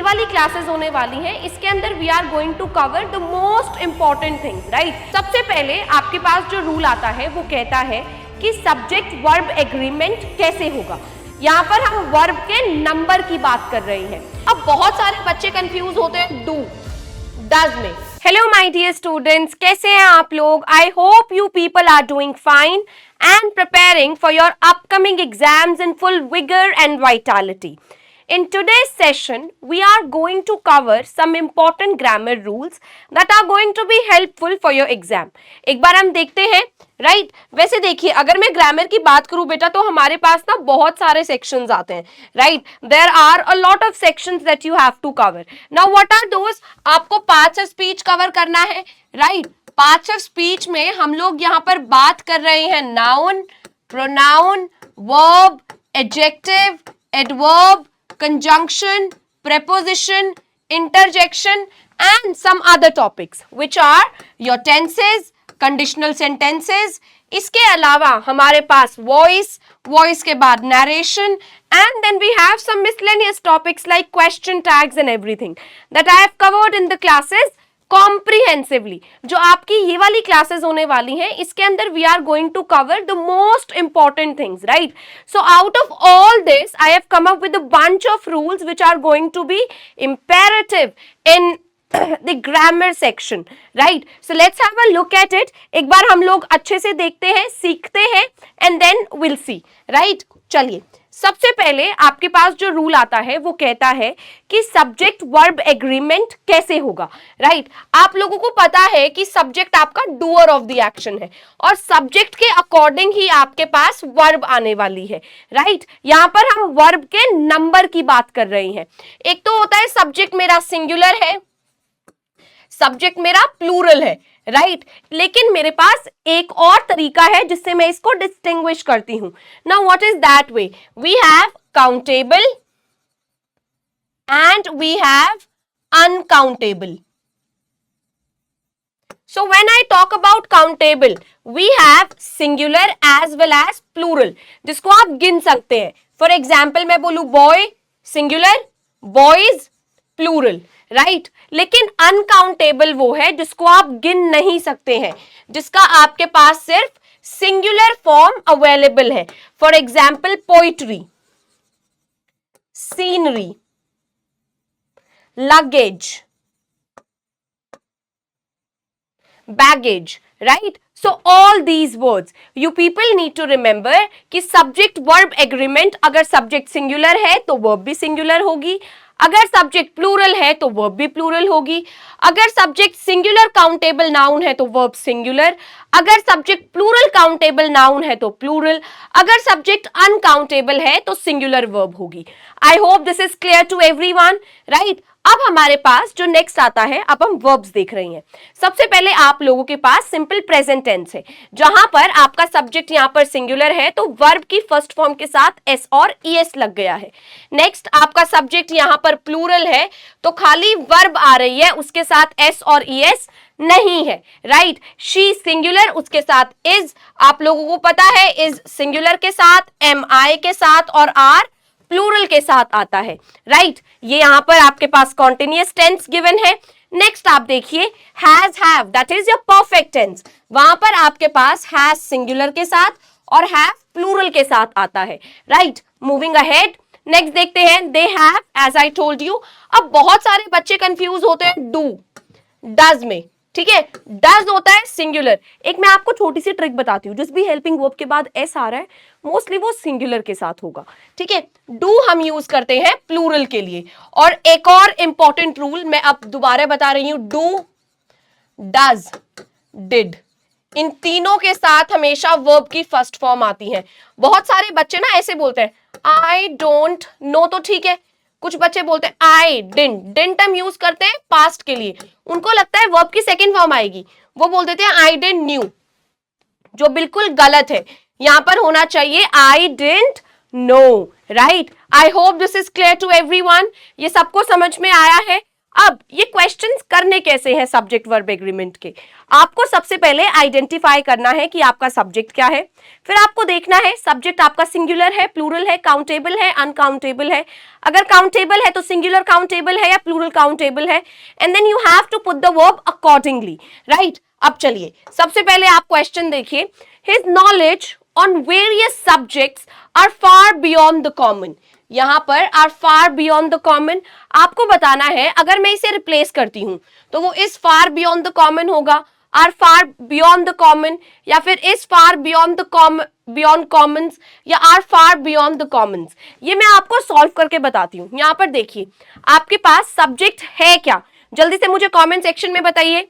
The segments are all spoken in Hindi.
वाली क्लासेस होने वाली हैं, इसके अंदर we are going to cover the most important thing, right. सबसे पहले आपके पास जो रूल आता है वो कहता है कि सब्जेक्ट वर्ब एग्रीमेंट कैसे होगा। यहाँ पर हम वर्ब के नंबर की बात कर रहे हैं। अब बहुत सारे बच्चे कंफ्यूज होते हैं डू डज में। हेलो माय डियर स्टूडेंट्स, कैसे हैं आप लोग? I hope you people are doing fine and preparing for your upcoming exams in full vigor and vitality. In today's session, we are going to cover some important grammar rules that are going to be helpful for your exam. एक बार हम देखते हैं, राइट? वैसे देखिए, अगर मैं ग्रामर की बात करूं बेटा तो हमारे पास ना बहुत सारे सेक्शंस आते हैं, right? There are a lot of sections that you have to cover. Now what are those? आपको पार्ट्स ऑफ स्पीच कवर करना है, राइट? पार्ट्स ऑफ स्पीच में हम लोग यहाँ पर बात कर रहे हैं noun, pronoun, verb, adjective, adverb, conjunction, preposition, interjection and some other topics which are your tenses, conditional sentences. इसके अलावा हमारे पास वॉइस के बाद narration and then we have some miscellaneous topics like question tags and everything that I have covered in the classes comprehensively. जो आपकी ये वाली क्लासेस होने वाली हैं, इसके अंदर we are going to cover the most important things, right? So out of all this I have come up with a bunch of rules which are going to be imperative in the grammar section, right? So let's have a look at it. एक बार हम लोग अच्छे से देखते हैं, सीखते हैं and then will see, right? चलिए, सबसे पहले आपके पास जो रूल आता है वो कहता है कि सब्जेक्ट वर्ब एग्रीमेंट कैसे होगा, राइट? आप लोगों को पता है कि सब्जेक्ट आपका डूअर ऑफ द एक्शन है और सब्जेक्ट के अकॉर्डिंग ही आपके पास वर्ब आने वाली है, राइट? यहाँ पर हम वर्ब के नंबर की बात कर रहे हैं। एक तो होता है सब्जेक्ट मेरा सिंगुलर है, सब्जेक्ट मेरा प्लूरल है, राइट? लेकिन मेरे पास एक और तरीका है जिससे मैं इसको डिस्टिंग्विश करती हूं। Now what is that way? We have countable and we have uncountable. So when I talk about countable, we have singular as well as plural, जिसको आप गिन सकते हैं। For example, मैं बोलूं boy singular, boys plural, right? लेकिन अनकाउंटेबल वो है जिसको आप गिन नहीं सकते हैं, जिसका आपके पास सिर्फ सिंगुलर फॉर्म अवेलेबल है। For example poetry, scenery, luggage, baggage, right? So all these words you people need to remember कि subject verb agreement, अगर subject singular है तो verb भी singular होगी, अगर सब्जेक्ट प्लूरल है तो वर्ब भी प्लूरल होगी, अगर सब्जेक्ट सिंगुलर काउंटेबल नाउन है तो वर्ब सिंगुलर, अगर सब्जेक्ट प्लूरल काउंटेबल नाउन है तो प्लूरल, अगर सब्जेक्ट अनकाउंटेबल है तो सिंगुलर वर्ब होगी। I hope this is clear to everyone, right? अब हमारे पास जो नेक्स्ट आता है, अब हम वर्ब्स देख रहे हैं। सबसे पहले आप लोगों के पास सिंपल प्रेजेंट टेंस है, जहां पर आपका सब्जेक्ट यहां पर सिंगुलर है तो वर्ब की फर्स्ट फॉर्म के साथ एस और ईएस लग गया है। नेक्स्ट आपका सब्जेक्ट यहां पर प्लूरल है तो खाली वर्ब आ रही है, उसके साथ एस और ईएस नहीं है, राइट? शी सिंगुलर, उसके साथ इज, आप लोगों को पता है इज सिंगुलर के साथ, एम आई के साथ और आर प्लूरल के साथ आता है, राइट? ये यहां पर आपके पास कॉन्टिन्यूअस टेंस गिवन है। नेक्स्ट आप देखिए has, have, that is your perfect tense. वहां पर आपके पास हैज सिंगुलर के साथ और हैव प्लूरल के साथ आता है, राइट? मूविंग अहेड, नेक्स्ट देखते हैं they have, as I told you. अब बहुत सारे बच्चे कंफ्यूज होते हैं डू डज में, ठीक है? डज होता है सिंगुलर। एक मैं आपको छोटी सी ट्रिक बताती हूँ, जिस भी हेल्पिंग वर्ब के बाद एस आ रहा है मोस्टली वो सिंगुलर के साथ होगा, ठीक है? डू हम यूज करते हैं प्लूरल के लिए। और एक और इंपॉर्टेंट रूल मैं अब दोबारा बता रही हूं, डू, डज, डिड, इन तीनों के साथ हमेशा वर्ब की फर्स्ट फॉर्म आती है। बहुत सारे बच्चे ना ऐसे बोलते हैं आई डोंट नो, तो ठीक है, कुछ बच्चे बोलते हैं आई डिडंट, डिडंट हम यूज करते हैं पास्ट के लिए, उनको लगता है वर्ब की सेकंड फॉर्म आएगी, वो बोल देते हैं आई डिडंट न्यू, जो बिल्कुल गलत है। यहां पर होना चाहिए I didn't know, right? I hope this is clear to everyone. ये सबको समझ में आया है? अब ये क्वेश्चंस करने कैसे हैं सब्जेक्ट वर्ब एग्रीमेंट के? आपको सबसे पहले आइडेंटिफाई करना है कि आपका सब्जेक्ट क्या है, फिर आपको देखना है सब्जेक्ट आपका सिंगुलर है, प्लूरल है, काउंटेबल है, अनकाउंटेबल है। अगर काउंटेबल है तो सिंगुलर काउंटेबल है या प्लूरल काउंटेबल है, and then you have to put the verb accordingly, right. अब चलिए सबसे पहले आप क्वेश्चन देखिए, his knowledge on various subjects are far beyond the common. यहां पर are far beyond the common आपको बताना है, अगर मैं इसे रिप्लेस करती हूं तो वो is far beyond the common होगा, are far beyond the common, या फिर is far beyond the beyond commons, या are far beyond the commons. ये मैं आपको सॉल्व करके बताती हूँ। यहां पर देखिए आपके पास सब्जेक्ट है क्या, जल्दी से मुझे कॉमेंट सेक्शन में बताइए।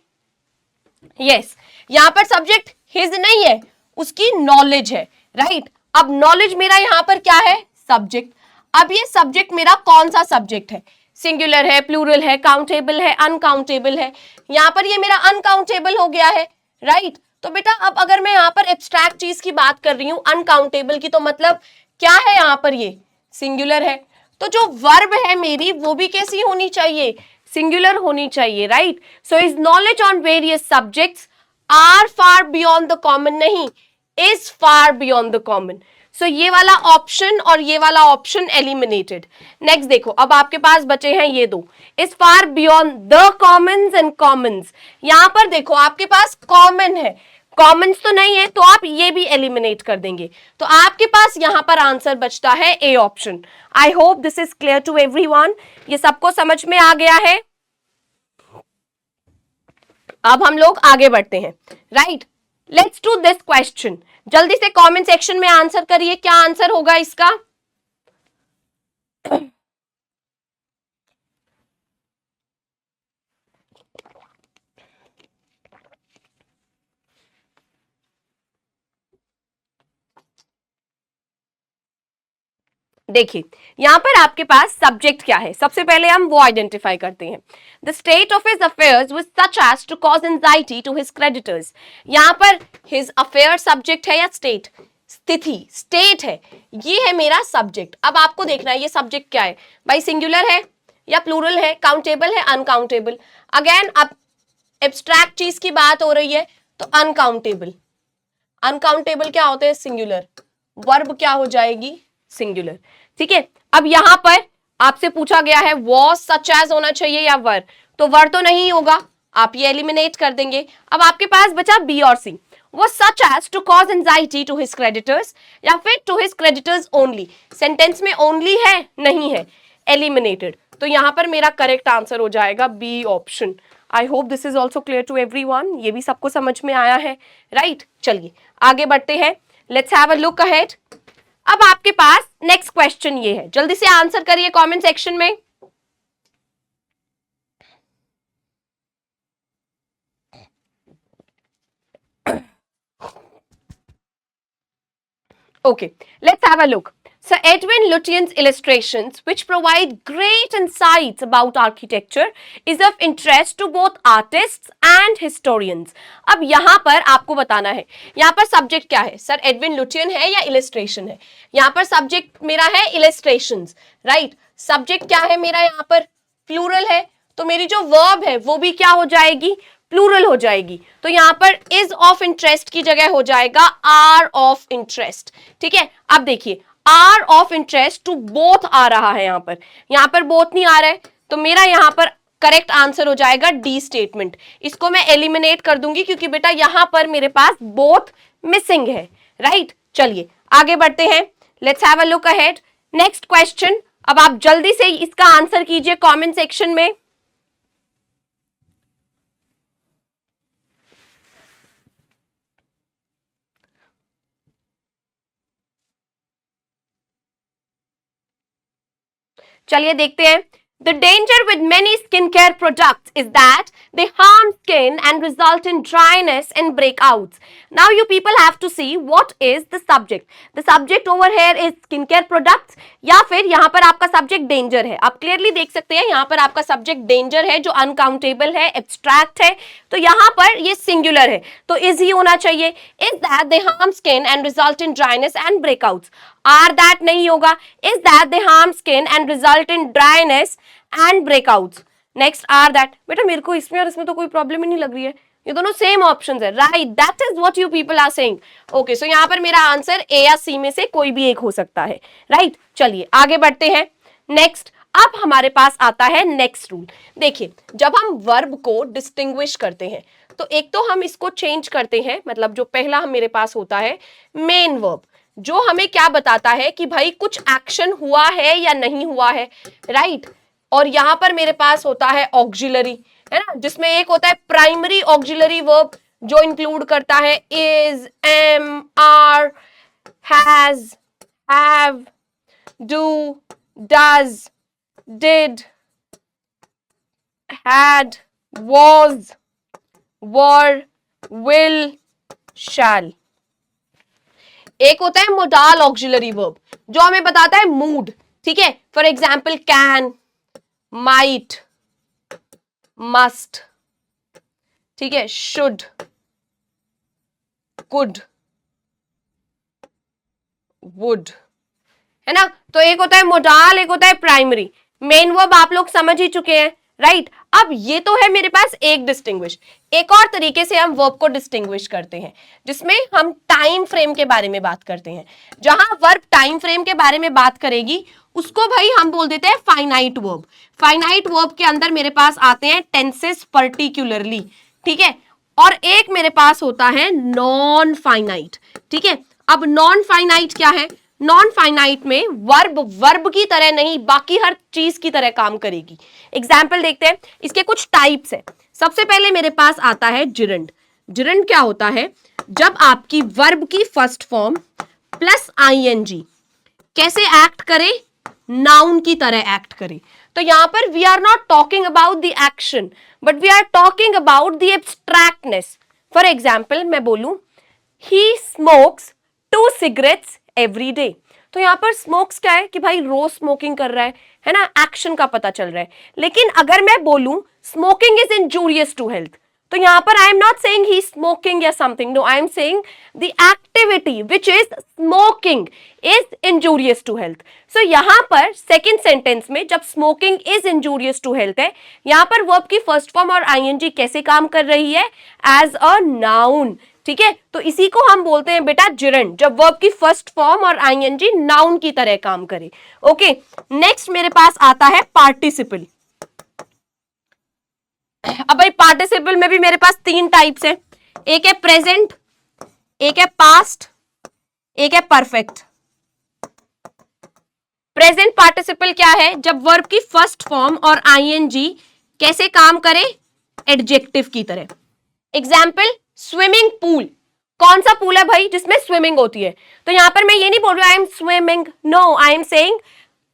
यस, यहां पर सब्जेक्ट हिज नहीं है, उसकी नॉलेज है, राइट। अब नॉलेज मेरा यहां पर क्या है, सब्जेक्ट। अब ये सब्जेक्ट मेरा कौन सा सब्जेक्ट है, सिंगुलर है, प्लूरल है, काउंटेबल है, अनकाउंटेबल है। यहां पर ये मेरा अनकाउंटेबल हो गया है, राइट। तो बेटा अब अगर मैं यहां पर एब्स्ट्रैक्ट चीज की बात कर रही हूं अनकाउंटेबल की, तो मतलब क्या है यहां पर, ये सिंगुलर है। तो जो वर्ब है मेरी वो भी कैसी होनी चाहिए, सिंगुलर होनी चाहिए, right. So is knowledge on various subjects are far beyond the common, नहीं, is far beyond the common. So ये वाला ऑप्शन और ये वाला ऑप्शन एलिमिनेटेड। नेक्स्ट देखो, अब आपके पास बचे हैं ये दो, is far beyond the Commons and Commons. यहां पर देखो आपके पास कॉमन है, कॉमन्स तो नहीं है, तो आप ये भी एलिमिनेट कर देंगे। तो आपके पास यहां पर आंसर बचता है A option. I hope this is clear to everyone. ये सबको समझ में आ गया है। अब हम लोग आगे बढ़ते हैं, right. Let's do this question. जल्दी से कमेंट सेक्शन में आंसर करिए, क्या आंसर होगा इसका। देखिए यहां पर आपके पास सब्जेक्ट क्या है, सबसे पहले हम वो आइडेंटिफाई करते हैं। The state of his affairs was such as to cause anxiety to his creditors. यहां पर हिज अफेयर सब्जेक्ट है या स्टेट, स्थिति, स्टेट है, ये है मेरा सब्जेक्ट। अब आपको देखना है ये सब्जेक्ट क्या है भाई, सिंगुलर है या प्लूरल है, काउंटेबल है, अनकाउंटेबल। अगेन अब एब्स्ट्रैक्ट चीज की बात हो रही है तो अनकाउंटेबल। अनकाउंटेबल क्या होते हैं, सिंगुलर। वर्ब क्या हो जाएगी, सिंगुलर, ठीक है। अब यहां पर आपसे पूछा गया है वॉज सच एज होना चाहिए या वर, तो वर तो नहीं होगा, आप ये एलिमिनेट कर देंगे। अब आपके पास बचा बी और सी, वो such as to cause anxiety to his creditors या फिर to his creditors only. Sentence में ओनली है, नहीं है, एलिमिनेटेड। तो यहां पर मेरा करेक्ट आंसर हो जाएगा B option. I hope this is also clear to everyone. ये भी सबको समझ में आया है, राइट। चलिए आगे बढ़ते हैं, let's have a look ahead. अब आपके पास नेक्स्ट क्वेश्चन ये है, जल्दी से आंसर करिए कमेंट सेक्शन में। Okay, let's have a look. So Edwin Lutyen's illustrations, which provide great insights about architecture, is of interest to both artists and historians. अब यहाँ पर आपको बताना है, यहाँ पर सब्जेक्ट क्या है, सर एडविन लुटियन है या इलिस्ट्रेशन है। यहाँ पर सब्जेक्ट मेरा है इलिस्ट्रेशंस, राइट। सब्जेक्ट क्या है मेरा, यहाँ पर प्लूरल है, तो मेरी जो वर्ब है वो भी क्या हो जाएगी, प्लूरल हो जाएगी। तो यहां पर इज ऑफ इंटरेस्ट की जगह हो जाएगा आर ऑफ इंटरेस्ट, ठीक है। अब देखिए are of interest to both आ रहा है, यहां पर बोथ नहीं आ रहा है, तो मेरा यहां पर करेक्ट आंसर हो जाएगा डी स्टेटमेंट। इसको मैं एलिमिनेट कर दूंगी क्योंकि बेटा यहां पर मेरे पास बोथ मिसिंग है, राइट। चलिए आगे बढ़ते हैं, let's have a look ahead. Next question, अब आप जल्दी से इसका आंसर कीजिए कमेंट सेक्शन में। चलिए देखते हैं। The danger with many skincare products is that they harm skin and result in dryness and breakouts. Now you people have to see what is the subject. The subject over here is skincare products या फिर यहाँ पर आपका subject danger है। आप clearly देख सकते हैं यहाँ पर आपका subject danger है जो uncountable है, abstract है, तो यहाँ पर ये singular है, तो is ही होना चाहिए। Is that they harm skin and result in dryness and breakouts. Are that नहीं होगा, is that they harm skin and result in dryness and breakouts. Next are that. बेटा मेरे को इसमें और इसमें तो कोई प्रॉब्लम ही नहीं लग रही है, ये दोनों सेम ऑप्शंस है, right, that is what you people are saying. Okay, so यहाँ पर मेरा आंसर ए या सी में से कोई भी एक हो सकता है, राइट। चलिए आगे बढ़ते हैं। नेक्स्ट, अब हमारे पास आता है नेक्स्ट रूल। देखिए, जब हम वर्ब को डिस्टिंग्विश करते हैं तो एक तो हम इसको चेंज करते हैं, मतलब जो पहला हम मेरे पास होता है मेन वर्ब, जो हमें क्या बताता है कि भाई कुछ एक्शन हुआ है या नहीं हुआ है, राइट। और यहां पर मेरे पास होता है ऑक्सिलरी, है ना, जिसमें एक होता है प्राइमरी ऑक्सिलरी वर्ब जो इंक्लूड करता है is, am, are, has, have, do, does, did, had, was, were, will, shall। एक होता है मोडाल ऑक्सिलरी वर्ब जो हमें बताता है मूड, ठीक है। For example can, might, must, ठीक है, शुड, कुड, वुड, है ना। तो एक होता है मोडाल, एक होता है प्राइमरी। मेन वर्ब आप लोग समझ ही चुके हैं, राइट। अब ये तो है मेरे पास एक डिस्टिंग्विश। एक और तरीके से हम वर्ब को डिस्टिंग्विश करते हैं जिसमें हम टाइम फ्रेम के बारे में बात करते हैं। जहां वर्ब टाइम फ्रेम के बारे में बात करेगी उसको भाई हम बोल देते हैं फाइनाइट वर्ब। फाइनाइट वर्ब के अंदर मेरे पास आते हैं टेंसेस पर्टिकुलरली, ठीक है, और एक मेरे पास होता है नॉन फाइनाइट, ठीक है। अब नॉन फाइनाइट क्या है? नॉन फाइनाइट में वर्ब वर्ब की तरह नहीं बाकी हर चीज की तरह काम करेगी। एग्जाम्पल देखते हैं, इसके कुछ टाइप्स है। सबसे पहले मेरे पास आता है जिरंड। जिरंड क्या होता है? जब आपकी वर्ब की फर्स्ट फॉर्म प्लस आईएनजी कैसे एक्ट करे? नाउन की तरह एक्ट करे। तो यहां पर we are not talking about the action but we are talking about the abstractness. For example मैं बोलूं he smokes 2 cigarettes every day, तो यहां पर स्मोक्स क्या है कि भाई रोज स्मोकिंग कर रहा है ना, एक्शन का पता चल रहा है। लेकिन अगर मैं बोलूं smoking is injurious to health, तो यहां पर I am not saying he smoking या something, no, I am saying the activity which is smoking is injurious to health. So यहां पर सेकेंड सेंटेंस में जब smoking is injurious to health है, यहां पर वर्ब की फर्स्ट फॉर्म और आईएनजी कैसे काम कर रही है? एज अ नाउन, ठीक है। तो इसी को हम बोलते हैं बेटा जिरंड, जब वर्ब की फर्स्ट फॉर्म और आईएनजी नाउन की तरह काम करे। ओके, नेक्स्ट मेरे पास आता है पार्टिसिपल। अब भाई पार्टिसिपल में भी मेरे पास 3 टाइप्स है। एक है प्रेजेंट, एक है पास्ट, एक है परफेक्ट। प्रेजेंट पार्टिसिपल क्या है? जब वर्ब की फर्स्ट फॉर्म और आईएनजी कैसे काम करे? एडजेक्टिव की तरह। Example swimming pool. कौन सा पूल है भाई जिसमें स्विमिंग होती है? तो यहां पर मैं ये नहीं बोल रहा I am swimming, no, I am saying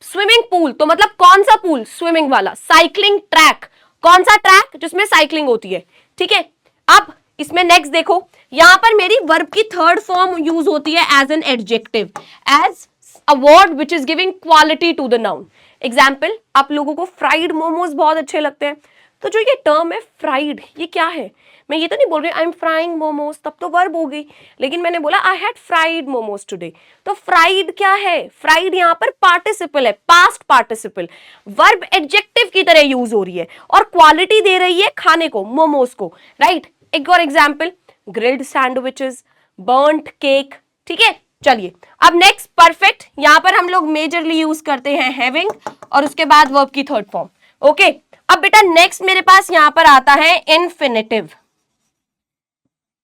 swimming pool. तो मतलब कौन सा पूल? स्विमिंग वाला। साइकिलिंग ट्रैक, कौन सा ट्रैक? जिसमें साइकिलिंग होती है, ठीक है। अब इसमें नेक्स्ट देखो, यहां पर मेरी वर्ब की थर्ड फॉर्म यूज होती है as an adjective, as a word which is giving quality to the noun. Example, आप लोगों को फ्राइड मोमोज बहुत अच्छे लगते हैं, तो जो ये टर्म है फ्राइड, ये क्या है? मैं ये तो नहीं बोल रही आई एम फ्राइंग मोमोज, तब तो वर्ब हो गई, लेकिन मैंने बोला I had fried momos today. तो फ्राइड क्या है? फ्राइड यहाँ पर पार्टिसिपल है, पास्ट पार्टिसिपल। वर्ब एडजेक्टिव की तरह यूज हो रही है और क्वालिटी दे रही है खाने को, मोमोज को, राइट। एक और example, grilled sandwiches, burnt cake, ठीक है। चलिए अब नेक्स्ट परफेक्ट, यहां पर हम लोग मेजरली यूज करते हैं हैविंग और उसके बाद वर्ब की थर्ड फॉर्म। ओके, अब बेटा नेक्स्ट मेरे पास यहां पर आता है इन्फिनेटिव।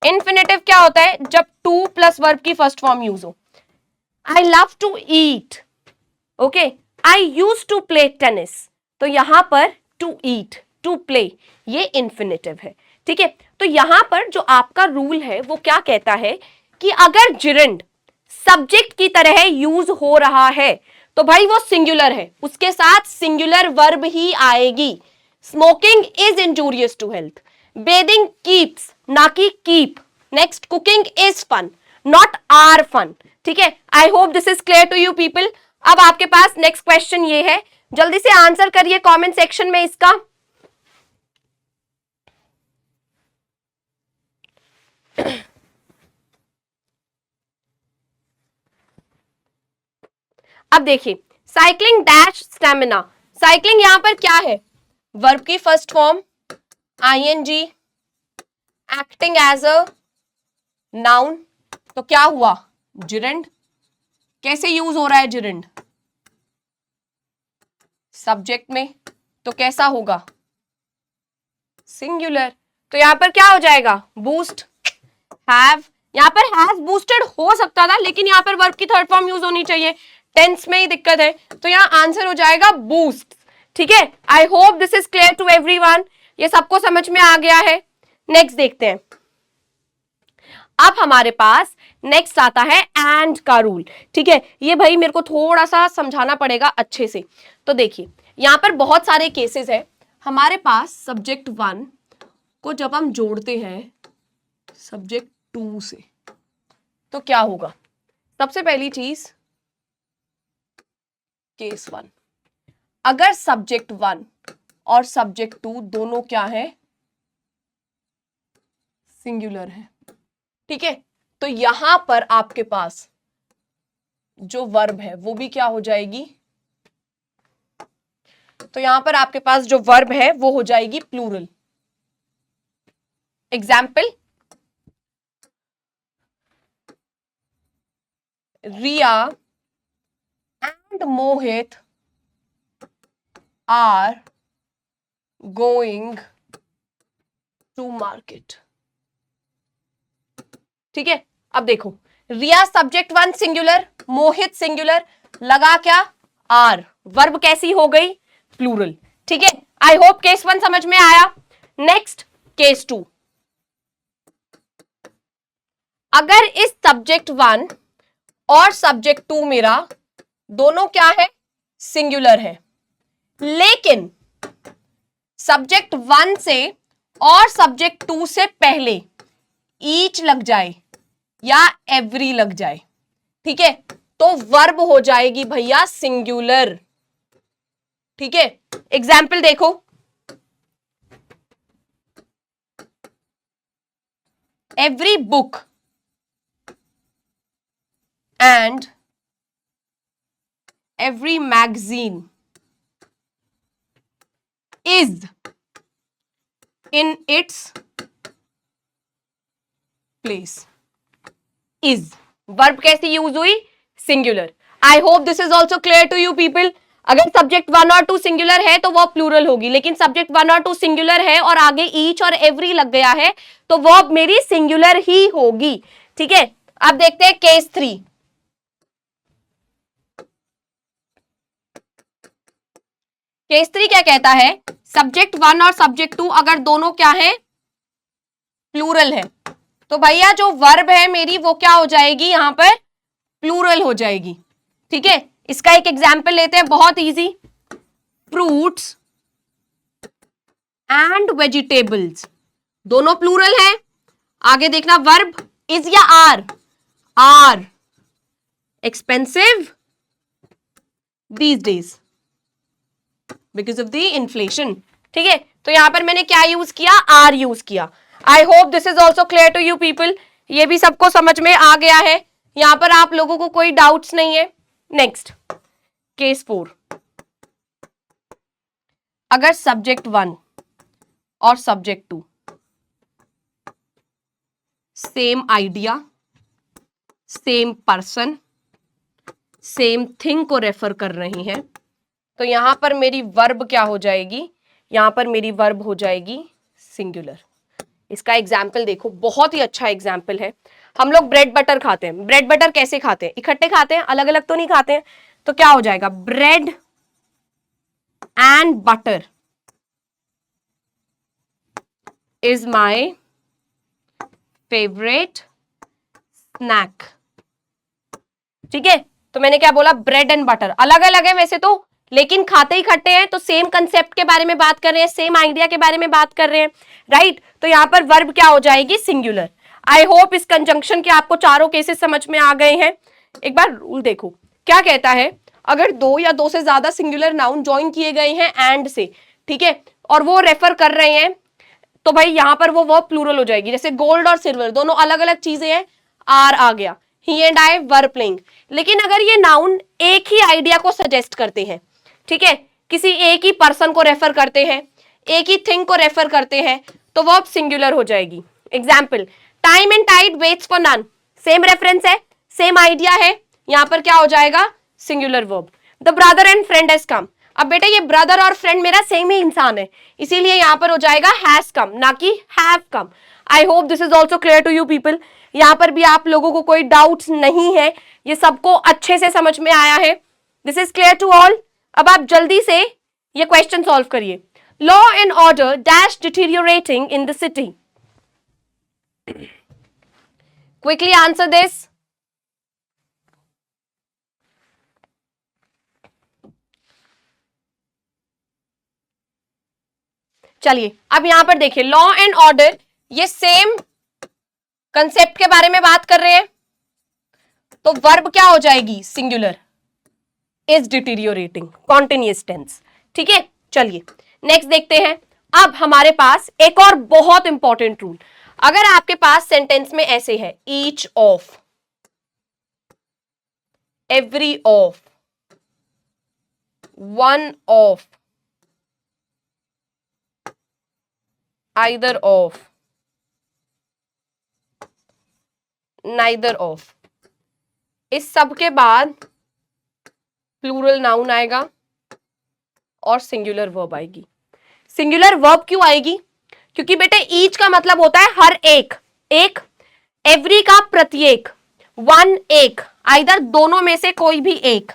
इन्फिनेटिव क्या होता है? जब टू प्लस वर्ब की फर्स्ट फॉर्म यूज हो। I love to eat, okay, I use to play tennis. तो यहां पर टू ईट, टू प्ले, ये इन्फिनेटिव है, ठीक है। तो यहां पर जो आपका रूल है वो क्या कहता है कि अगर जिरंड सब्जेक्ट की तरह यूज हो रहा है तो भाई वो सिंगुलर है, उसके साथ सिंगुलर वर्ब ही आएगी। Smoking is injurious to health, bathing keeps, ना कि keep. Next, cooking is fun, not are fun, ठीक है। I hope this is clear to you people. अब आपके पास नेक्स्ट क्वेश्चन ये है, जल्दी से आंसर करिए कमेंट सेक्शन में इसका। अब देखिए, साइक्लिंग डैश स्टेमिना। साइक्लिंग यहां पर क्या है? वर्ब की first form ing acting as a noun, तो क्या हुआ जिरेंड। कैसे यूज हो रहा है जिरेंड, सब्जेक्ट में, तो कैसा होगा सिंगुलर। तो यहां पर क्या हो जाएगा बूस्ट, हैव। यहां पर हैज बूस्टेड हो सकता था, लेकिन यहां पर वर्ब की थर्ड फॉर्म यूज होनी चाहिए, टेंस में ही दिक्कत है, तो यहां आंसर हो जाएगा बूस्ट। ठीक है, I hope this is clear to everyone, ये सबको समझ में आ गया है। नेक्स्ट देखते हैं। अब हमारे पास नेक्स्ट आता है एंड का रूल। ठीक है, ये भाई मेरे को थोड़ा सा समझाना पड़ेगा अच्छे से। तो देखिए यहां पर बहुत सारे केसेस है। हमारे पास सब्जेक्ट 1 को जब हम जोड़ते हैं सब्जेक्ट 2 से, तो क्या होगा। सबसे पहली चीज केस 1, अगर सब्जेक्ट 1 और सब्जेक्ट 2 दोनों क्या है सिंगुलर है। ठीक है, तो यहां पर आपके पास जो वर्ब है वो भी क्या हो जाएगी, तो यहां पर आपके पास जो वर्ब है वो हो जाएगी plural. Example, Riya and Mohit are going to market. ठीक है, अब देखो Riya subject 1 singular, Mohit singular, लगा क्या आर, वर्ब कैसी हो गई प्लूरल। ठीक है, आई होप केस 1 समझ में आया। नेक्स्ट केस 2, अगर इस सब्जेक्ट 1 और सब्जेक्ट 2 मेरा दोनों क्या है सिंगुलर है, लेकिन सब्जेक्ट 1 से और सब्जेक्ट 2 से पहले ईच लग जाए या एवरी लग जाए, ठीक है, तो वर्ब हो जाएगी भैया सिंगुलर। ठीक है, एग्जाम्पल देखो, every book and every magazine is in its place. Is verb कैसी यूज हुई singular. I hope this is also clear to you people. अगर सब्जेक्ट 1 और 2 सिंगुलर है तो वो प्लूरल होगी, लेकिन सब्जेक्ट 1 और 2 सिंगुलर है और आगे ईच और एवरी लग गया है तो वो मेरी सिंगुलर ही होगी। ठीक है, अब देखते हैं केस 3। केस 3 क्या कहता है, सब्जेक्ट 1 और सब्जेक्ट 2 अगर दोनों क्या है प्लूरल है, तो भैया जो वर्ब है मेरी वो क्या हो जाएगी यहां पर प्लूरल हो जाएगी। ठीक है, इसका एक एग्जाम्पल लेते हैं, बहुत इजी, फ्रूट्स एंड वेजिटेबल्स, दोनों प्लूरल है। आगे देखना वर्ब इज या are, are expensive these days because of the inflation. ठीक है, तो यहां पर मैंने क्या यूज किया, आर यूज किया। I hope this is also clear to you people, ये भी सबको समझ में आ गया है, यहां पर आप लोगों को कोई डाउट्स नहीं है। नेक्स्ट केस 4, अगर सब्जेक्ट 1 और subject 2 same idea, same person, same thing को रेफर कर रही हैं, तो यहां पर मेरी वर्ब क्या हो जाएगी, यहां पर मेरी वर्ब हो जाएगी सिंगुलर। इसका एग्जाम्पल देखो, बहुत ही अच्छा एग्जाम्पल है। हम लोग ब्रेड बटर खाते हैं, ब्रेड बटर कैसे खाते हैं, इकट्ठे खाते हैं, अलग अलग तो नहीं खाते हैं। तो क्या हो जाएगा, bread and butter is my favourite snack. ठीक है, तो मैंने क्या बोला, ब्रेड एंड बटर अलग अलग है वैसे तो, लेकिन खाते ही खट्टे हैं, तो सेम कंसेप्ट के बारे में बात कर रहे हैं, सेम आइडिया के बारे में बात कर रहे हैं, राइट। तो यहां पर वर्ब क्या हो जाएगी सिंगुलर। आई होप इस कंजंक्शन के आपको चारों केसेस समझ में आ गए हैं। एक बार रूल देखो क्या कहता है, अगर 2 या 2 से ज्यादा सिंगुलर नाउन ज्वाइन किए गए हैं एंड से, ठीक है, और वो रेफर कर रहे हैं, तो भाई यहां पर वो वर्ब प्लूरल हो जाएगी। जैसे गोल्ड और सिल्वर दोनों अलग अलग चीजें हैं, आर आ गया, ही एंड आई वर प्लेइंग। लेकिन अगर ये नाउन एक ही आइडिया को सजेस्ट करते हैं, ठीक है, किसी एक ही पर्सन को रेफर करते हैं, एक ही थिंग को रेफर करते हैं तो वर्ब सिंगुलर हो जाएगी। Example, time and tide waits for none, same reference है, सेम आइडिया है, यहां पर क्या हो जाएगा, singular verb. The brother and friend has come, अब बेटा ये ब्रदर और फ्रेंड मेरा सेम ही इंसान है, इसीलिए यहां पर हो जाएगा हैज कम, ना कि have come. I hope this is also clear to you people. यहां पर भी आप लोगों को कोई डाउट्स नहीं है, ये सबको अच्छे से समझ में आया है। This is clear to all. अब आप जल्दी से ये क्वेश्चन सॉल्व करिए। Law and order dash deteriorating in the city, quickly answer this. चलिए अब यहां पर देखिए, लॉ एंड ऑर्डर ये सेम कंसेप्ट के बारे में बात कर रहे हैं, तो वर्ब क्या हो जाएगी, singular, is deteriorating, continuous tense. ठीक है, चलिए नेक्स्ट देखते हैं। अब हमारे पास एक और बहुत इंपॉर्टेंट रूल, अगर आपके पास सेंटेंस में ऐसे है, each of, every of, one of, either of, neither of, इस सब के बाद प्लूरल नाउन आएगा और सिंगुलर वर्ब आएगी। सिंगुलर वर्ब क्यों आएगी, क्योंकि बेटे ईच का मतलब होता है हर एक, एक, एवरी का प्रत्येक, वन एक, आइदर दोनों में से कोई भी एक,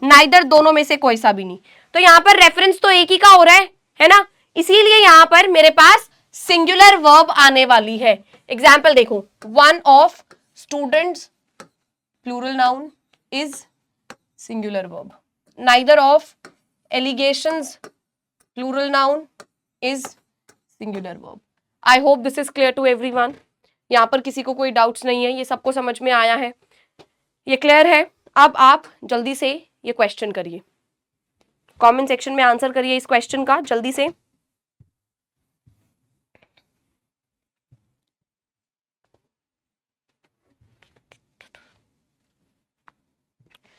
नाइदर दोनों में से कोई सा भी नहीं। तो यहां पर रेफरेंस तो एक ही का हो रहा है ना, इसीलिए यहां पर मेरे पास सिंगुलर वर्ब आने वाली है। एग्जाम्पल देखो, one of students, plural noun is singular verb, neither of allegations, plural noun is singular verb. I hope this is clear to everyone. यहां पर किसी को कोई डाउट्स नहीं है, ये सबको समझ में आया है, ये क्लियर है। अब आप जल्दी से ये क्वेश्चन करिए, कमेंट सेक्शन में आंसर करिए इस क्वेश्चन का जल्दी से।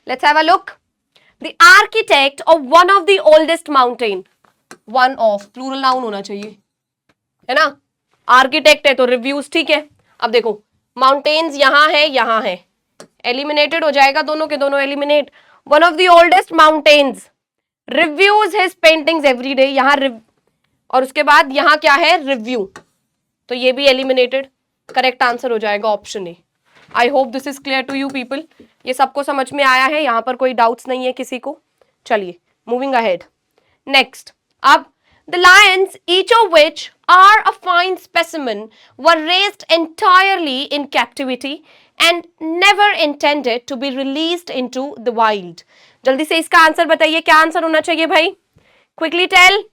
Let's have a look. The architect of one of the oldest mountain, one of plural noun होना चाहिए, है ना, आर्किटेक्ट है तो रिव्यूज, ठीक है। अब देखो माउंटेन्स यहां है, एलिमिनेटेड हो जाएगा, दोनों के दोनों eliminate. One of the oldest mountains reviews his paintings every day, यहां और उसके बाद यहां क्या है, रिव्यू, तो ये भी एलिमिनेटेड। करेक्ट आंसर हो जाएगा option A. I hope this is clear to you people, ये सबको समझ में आया है, यहां पर कोई डाउट्स नहीं है किसी को। चलिए मूविंग अहेड नेक्स्ट। अब the lions, each of which are a fine specimen, were raised entirely in captivity and never intended to be released into the wild. जल्दी से इसका आंसर बताइए, क्या आंसर होना चाहिए भाई, क्विकली टेल।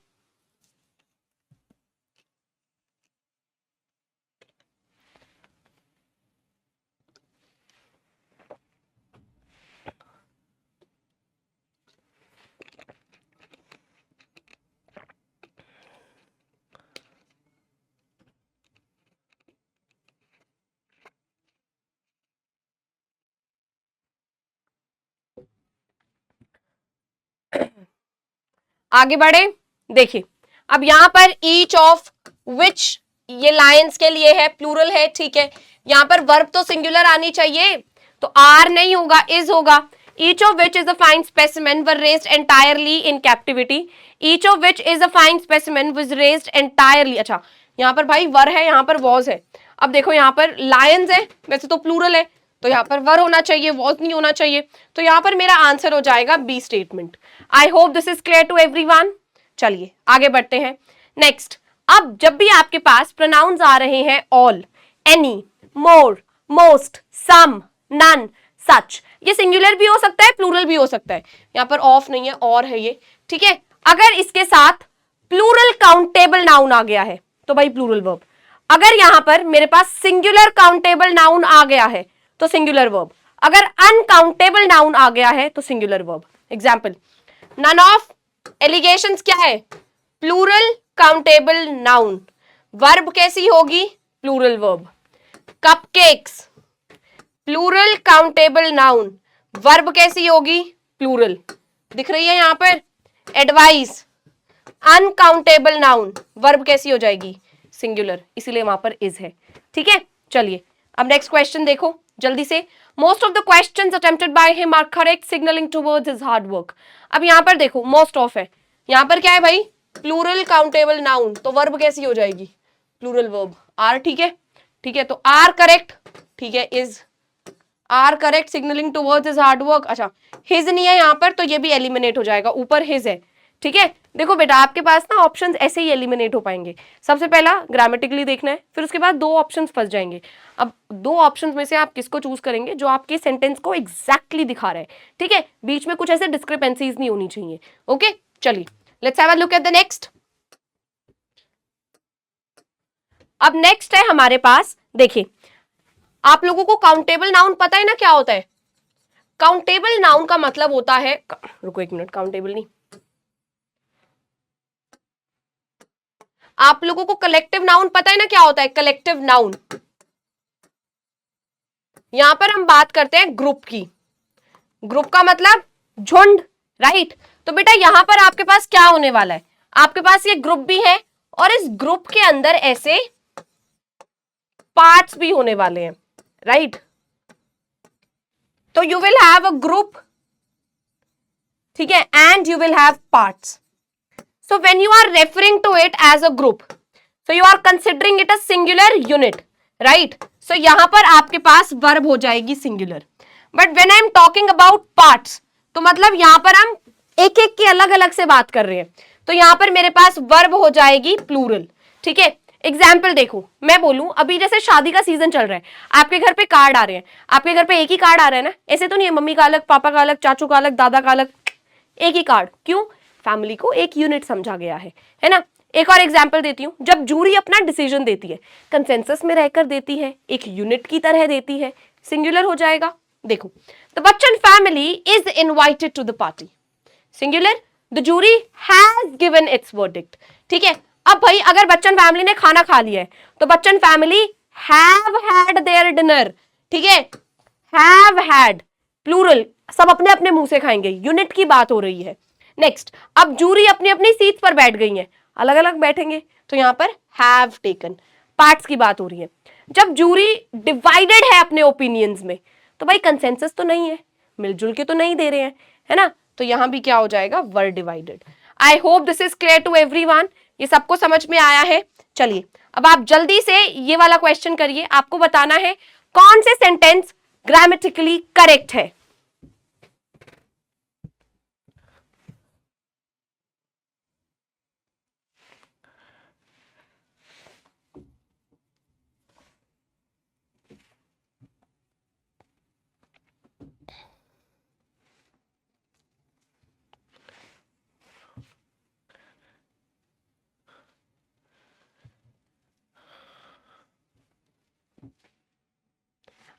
आगे बढ़े, देखिए अब यहां पर ईच ऑफ विच, ये लायंस के लिए है, प्लूरल है, ठीक है। यहां पर वर्ब तो सिंगुलर आनी चाहिए, तो आर नहीं होगा, इज होगा। Each of which is a fine specimen were raised entirely in captivity, each of which is a fine specimen was raised entirely. अच्छा यहां पर भाई वर है, यहां पर वॉज है। अब देखो यहां पर लायंस है, वैसे तो प्लूरल है, तो यहां पर वर होना चाहिए, वॉज नहीं होना चाहिए, तो यहां पर मेरा आंसर हो जाएगा B statement. I hope this is clear to everyone. चलिए आगे बढ़ते हैं नेक्स्ट। अब जब भी आपके पास प्रोनाउंस आ रहे हैं ऑल, एनी, मोर, मोस्ट, सम, नन, सच, ये सिंगुलर भी हो सकता है, प्लूरल भी हो सकता है। यहां पर ऑफ नहीं है, और है ये, ठीक है। अगर इसके साथ प्लूरल काउंटेबल नाउन आ गया है तो भाई प्लूरल वर्ब। अगर यहां पर मेरे पास सिंगुलर काउंटेबल नाउन आ गया है तो सिंगुलर वर्ब, अगर अनकाउंटेबल नाउन आ गया है तो singular verb. Example, none of allegations क्या है, प्लूरल काउंटेबल नाउन, वर्ब कैसी होगी, plural verb. Cupcakes, plural countable noun, verb कैसी होगी, प्लूरल। दिख रही है यहां पर। एडवाइस, अनकाउंटेबल नाउन वर्ब कैसी हो जाएगी? सिंगुलर, इसीलिए वहां पर इज है। ठीक है, चलिए अब नेक्स्ट क्वेश्चन देखो जल्दी से। Most of the questions attempted by him are correct, signalling towards his hard work. अब यहां पर देखो मोस्ट ऑफ है, यहां पर क्या है भाई? प्लूरल काउंटेबल नाउन, तो वर्ब कैसी हो जाएगी? Plural verb are. ठीक है, ठीक है, तो आर करेक्ट, ठीक है, is are correct, signalling towards his hard work. अच्छा, हिज नहीं है यहां पर, तो ये भी एलिमिनेट हो जाएगा, ऊपर हिज है। ठीक है, देखो बेटा आपके पास ना ऑप्शंस ऐसे ही एलिमिनेट हो पाएंगे। सबसे पहला ग्रामेटिकली देखना है, फिर उसके बाद दो ऑप्शंस फंस जाएंगे। अब दो ऑप्शंस में से आप किसको चूज करेंगे? जो आपके सेंटेंस को एग्जैक्टली दिखा रहा है। ठीक है, बीच में कुछ ऐसे डिस्क्रिपेंसीज नहीं होनी चाहिए। ओके, चलिए let's have a look at the next. अब नेक्स्ट है हमारे पास, देखिए आप लोगों को काउंटेबल नाउन पता है ना क्या होता है? काउंटेबल नाउन का मतलब होता है, रुको एक मिनट, काउंटेबल नहीं, आप लोगों को कलेक्टिव नाउन पता है ना क्या होता है? कलेक्टिव नाउन, यहां पर हम बात करते हैं ग्रुप की। ग्रुप का मतलब झुंड, राइट? तो बेटा यहां पर आपके पास क्या होने वाला है? आपके पास ये ग्रुप भी है और इस ग्रुप के अंदर ऐसे पार्ट्स भी होने वाले हैं, राइट? तो you will have a group, ठीक है, and you will have parts. So when you are referring to it as a group, so you are considering it a singular unit, right? So यहां पर आपके पास verb हो जाएगी singular. But when I am talking about parts, तो मतलब यहां पर हम एक एक की अलग अलग से बात कर रहे हैं, तो यहां पर मेरे पास verb हो जाएगी plural. ठीक है, एग्जाम्पल देखो, मैं बोलूं अभी जैसे शादी का सीजन चल रहा है, आपके घर पे कार्ड आ रहे हैं, आपके घर पे एक ही कार्ड आ रहा है ना, ऐसे तो नहीं है मम्मी का अलग, पापा का अलग, चाचू का अलग, दादा का अलग, एक ही कार्ड. क्यों? फैमिली को एक यूनिट समझा गया है ना. एक और एग्जाम्पल देती हूं, जब जूरी अपना डिसीजन देती है, कंसेंसस में रहकर देती है, एक यूनिट की तरह देती है, सिंगुलर हो जाएगा. देखो, the Bachchan family is invited to the party, singular. The jury has given its verdict. ठीक है, अब भाई अगर बच्चन फैमिली ने खाना खा लिया है, तो Bachchan family have had there dinner. ठीक है, हैव हैड प्लूरल, सब अपने अपने मुंह से खाएंगे, यूनिट की बात हो रही है. नेक्स्ट, अब जूरी अपनी अपनी सीट पर बैठ गई है, अलग अलग बैठेंगे, तो यहां पर हैव टेकन, पार्ट्स की बात हो रही है. जब जूरी डिवाइडेड है अपने ओपिनियंस में, तो भाई कंसेंसस तो नहीं है, मिलजुल के तो नहीं दे रहे हैं, है ना, तो यहां भी क्या हो जाएगा? Were divided. I hope this is clear to everyone. ये सबको समझ में आया है. चलिए अब आप जल्दी से ये वाला क्वेश्चन करिए, आपको बताना है कौन से सेंटेंस ग्रामेटिकली करेक्ट है.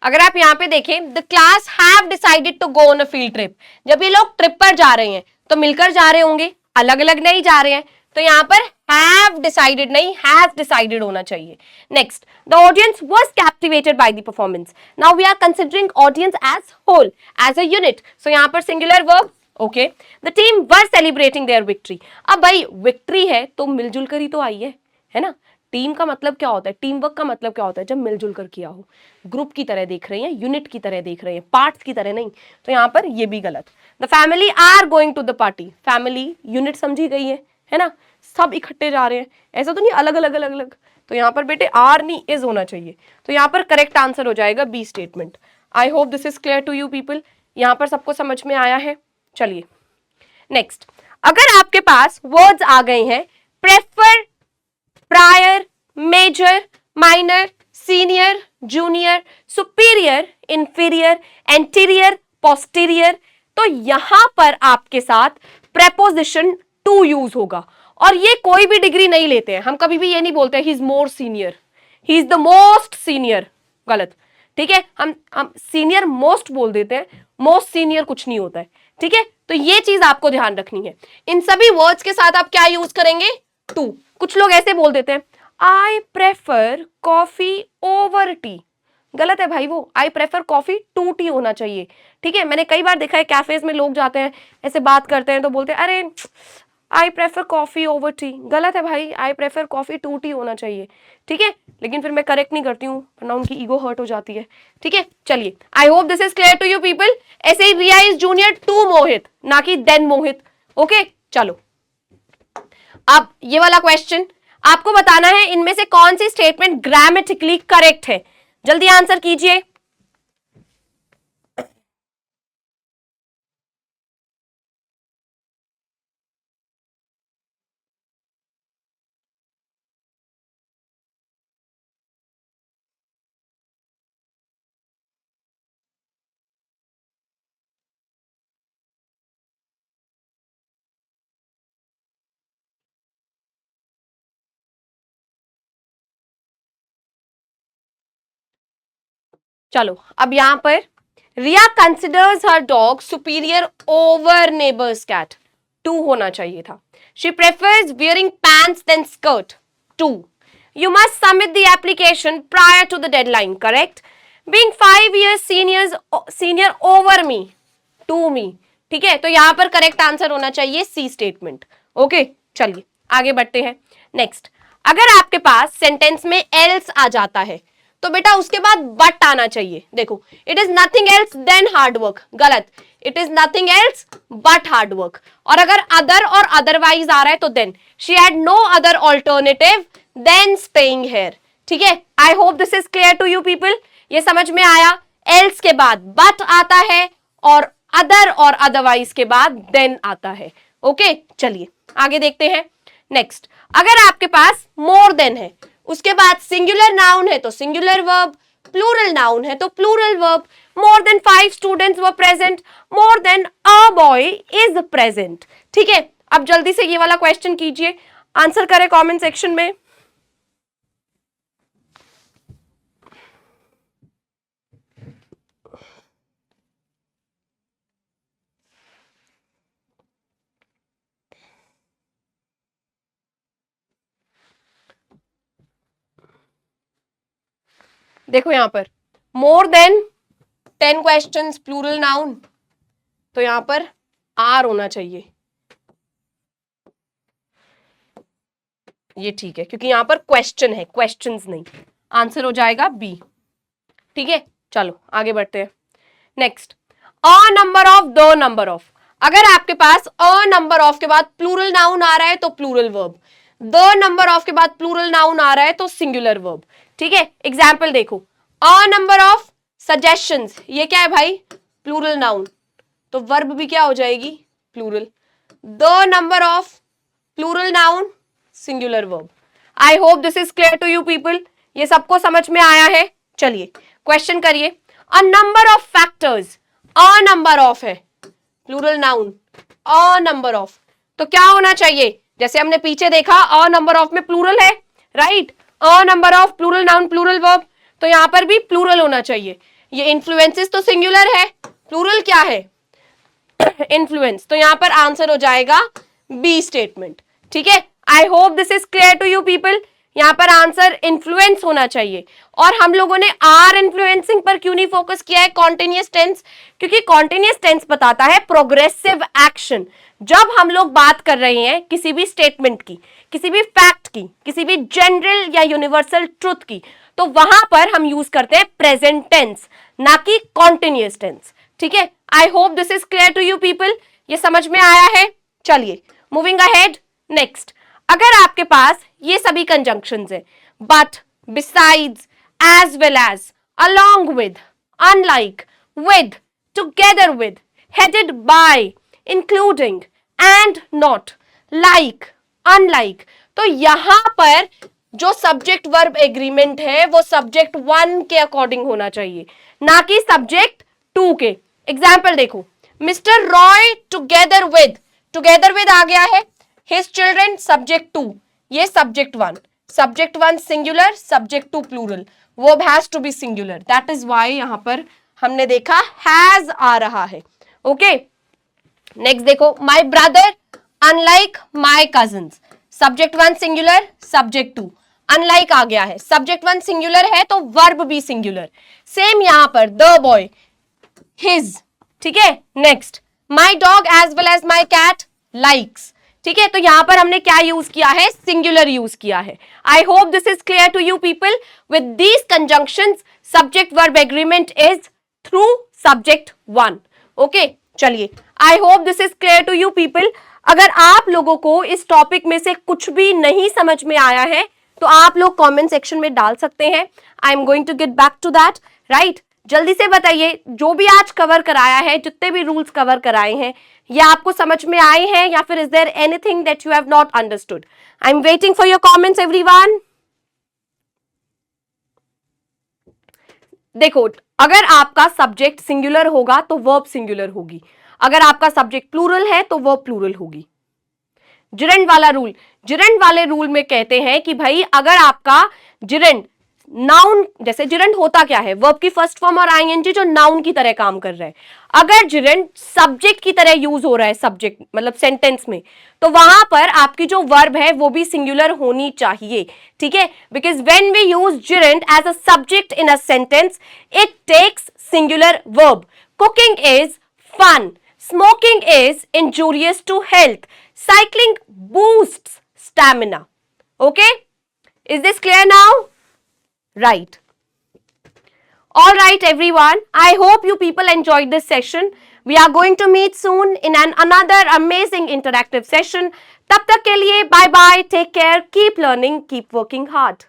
अगर आप यहाँ पे देखें, the class have decided to go on a field trip. जब ये लोग ट्रिप पर जा रहे हैं तो मिलकर जा रहे होंगे, अलग अलग नहीं जा रहे हैं, तो यहाँ पर हैव डिसाइडेड नहीं, हैज डिसाइडेड होना चाहिए. Next, the audience was captivated by the performance. Now we are considering audience as whole, as a unit, so यहाँ पर singular verb. Okay, the team were celebrating their victory. अब भाई विक्ट्री है तो मिलजुल कर ही तो आई है ना. टीम का मतलब क्या होता है? टीम वर्क का मतलब क्या होता है? जब मिलजुल कर किया हो, ग्रुप की तरह देख रहे हैं, यूनिट की तरह देख रहे हैं, पार्ट्स की तरह नहीं, तो यहाँ पर ये भी गलत. The family are going to the party, family unit समझी गई है ना, सब इकट्ठे जा रहे हैं, ऐसा तो नहीं अलग अलग अलग अलग. तो यहाँ पर बेटे आर नहीं इज होना चाहिए, तो यहाँ पर करेक्ट आंसर हो जाएगा B statement. I hope this is clear to you people. यहाँ पर सबको समझ में आया है. चलिए नेक्स्ट, अगर आपके पास वर्ड्स आ गए हैं prefer, prior, major, minor, senior, junior, superior, inferior, anterior, posterior, तो यहां पर आपके साथ प्रेपोजिशन टू यूज होगा. और ये कोई भी डिग्री नहीं लेते हैं, हम कभी भी ये नहीं बोलते he is more senior, he is the most senior, गलत. ठीक है, हम सीनियर मोस्ट बोल देते हैं, मोस्ट सीनियर कुछ नहीं होता है. ठीक है, तो ये चीज आपको ध्यान रखनी है. इन सभी वर्ड्स के साथ आप क्या यूज करेंगे? टू. कुछ लोग ऐसे बोल देते हैं, I prefer coffee over tea, गलत है भाई वो, I prefer coffee to tea होना चाहिए. ठीक है, मैंने कई बार देखा है कैफेज में लोग जाते हैं, ऐसे बात करते हैं तो बोलते हैं अरे I prefer coffee over tea, गलत है भाई, I prefer coffee to tea होना चाहिए, ठीक है, लेकिन फिर मैं करेक्ट नहीं करती हूँ वरना उनकी ईगो हर्ट हो जाती है, ठीक है। चलिए, I hope this is clear to you people. ऐसे ही Riya is junior to Mohit, ना कि देन मोहित, ओके। चलो, अब ये वाला क्वेश्चन आपको बताना है इनमें से कौन सी स्टेटमेंट ग्रामेटिकली करेक्ट है, जल्दी आंसर कीजिए। चलो, अब यहां पर Riya considers her dog superior over neighbours cat, to होना चाहिए था। She prefers wearing pants than skirt, to. You must submit the application prior to the deadline, correct. Being 5 years senior over me, to me, ठीक है। तो यहां पर करेक्ट आंसर होना चाहिए सी स्टेटमेंट, ओके। चलिए आगे बढ़ते हैं। नेक्स्ट, अगर आपके पास सेंटेंस में एल्स आ जाता है तो बेटा उसके बाद बट आना चाहिए। देखो, it is nothing else than hard work, गलत, it is nothing else but hard work. और अगर अदर और अदरवाइज आ रहा है तो then she had no other alternative than staying here, ठीक है। I hope this is clear to you people, ये समझ में आया। एल्स के बाद बट आता है और अदर और अदरवाइज के बाद देन आता है, ओके। चलिए आगे देखते हैं। नेक्स्ट, अगर आपके पास मोर देन है, उसके बाद सिंगुलर नाउन है तो सिंगुलर वर्ब, प्लूरल नाउन है तो plural verb. More than 5 students were present, more than a boy is present, ठीक है। अब जल्दी से ये वाला क्वेश्चन कीजिए, आंसर करें कमेंट सेक्शन में। देखो यहां पर more than 10 questions plural noun, तो यहां पर आर होना चाहिए, ये ठीक है, क्योंकि यहां पर क्वेश्चन है, क्वेश्चंस नहीं। आंसर हो जाएगा बी, ठीक है। चलो आगे बढ़ते हैं। Next, a number of, the number of. अगर आपके पास अ नंबर ऑफ के बाद प्लूरल नाउन आ रहा है तो plural verb, the number of के बाद प्लूरल नाउन आ रहा है तो सिंगुलर वर्ब, ठीक है। एग्जाम्पल देखो, अ नंबर ऑफ सजेशंस, ये क्या है भाई, प्लूरल नाउन, तो वर्ब भी क्या हो जाएगी, plural. The number of plural noun, singular verb. I hope this is clear to you people, ये सबको समझ में आया है। चलिए क्वेश्चन करिए। A number of factors, a number of है, plural noun, a number of, तो क्या होना चाहिए, जैसे हमने पीछे देखा अ नंबर ऑफ में प्लूरल है, right. A number of plural noun plural verb, तो यहां पर भी प्लूरल होना चाहिए। ये इन्फ्लुएंसेस तो सिंगुलर है, प्लूरल क्या है, इन्फ्लुएंस, तो यहां पर आंसर हो जाएगा बी स्टेटमेंट, ठीक है। I hope this is clear to you people, यहां पर आंसर इन्फ्लुएंस होना चाहिए। और हम लोगों ने आर इन्फ्लुएंसिंग पर क्यों नहीं फोकस किया है, कॉन्टिन्यूअस टेंस, क्योंकि कॉन्टिन्यूअस टेंस बताता है प्रोग्रेसिव एक्शन। जब हम लोग बात कर रहे हैं किसी भी स्टेटमेंट की, किसी भी फैक्ट की, किसी भी जनरल या यूनिवर्सल ट्रुथ की, तो वहां पर हम यूज करते हैं प्रेजेंट टेंस, ना कि कॉन्टिन्यूअस टेंस, ठीक है। I hope this is clear to you people, ये समझ में आया है। चलिए मूविंग अहेड। नेक्स्ट, अगर आपके पास ये सभी कंजंक्शंस है, but, besides, as well as, along with, unlike, with, together with, headed by, including, and not, like, unlike, तो यहां पर जो सब्जेक्ट वर्ब एग्रीमेंट है वो सब्जेक्ट 1 के अकॉर्डिंग होना चाहिए, ना कि सब्जेक्ट 2 के। एग्जाम्पल देखो, मिस्टर रॉय टुगेदर विद आ गया है, हिज चिल्ड्रन सब्जेक्ट 2, ये subject 1, subject 1 singular, subject 2 plural, verb has to be singular, that is why यहां पर हमने देखा हैज आ रहा है, ओके। नेक्स्ट देखो, my brother unlike my cousins, subject 1 singular, subject 2, unlike आ गया है, सब्जेक्ट 1 सिंगुलर है तो वर्ब भी सिंगुलर। सेम यहां पर द बॉय, हिज, ठीक है। Next, my dog as well as my cat likes, ठीक है, तो यहां पर हमने क्या यूज किया है, सिंगुलर यूज किया है। I hope this is clear to you people. With these conjunctions subject verb agreement is through subject one. Okay, चलिए, I hope this is clear to you people. अगर आप लोगों को इस टॉपिक में से कुछ भी नहीं समझ में आया है तो आप लोग कमेंट सेक्शन में डाल सकते हैं। I am going to get back to that, right. जल्दी से बताइए, जो भी आज कवर कराया है, जितने भी रूल्स कवर कराए हैं, ये आपको समझ में आए हैं या फिर is there anything that you have not understood? I am waiting for your comments everyone. देखो, अगर आपका सब्जेक्ट सिंगुलर होगा तो वर्ब सिंगुलर होगी, अगर आपका सब्जेक्ट प्लूरल है तो वर्ब प्लूरल होगी। जिरेंड वाला रूल, जिरेंड वाले रूल में कहते हैं कि भाई अगर आपका जिरेंड नाउन, जैसे जिरेंड होता क्या है, वर्ब की फर्स्ट फॉर्म और आईएनजी जो नाउन की तरह काम कर रहा है, अगर जिरेंड सब्जेक्ट की तरह यूज हो रहा है, सब्जेक्ट मतलब सेंटेंस में, तो वहां पर आपकी जो वर्ब है वो भी सिंगुलर होनी चाहिए, ठीक है। Because when we use gerund as a subject in a sentence it takes singular verb. Cooking is fun, smoking is injurious to health, cycling boosts stamina. Okay, is this clear now? Right. All right everyone, I hope you people enjoyed this session. We are going to meet soon in another amazing interactive session. तब तक के लिए bye bye, take care, keep learning, keep working hard.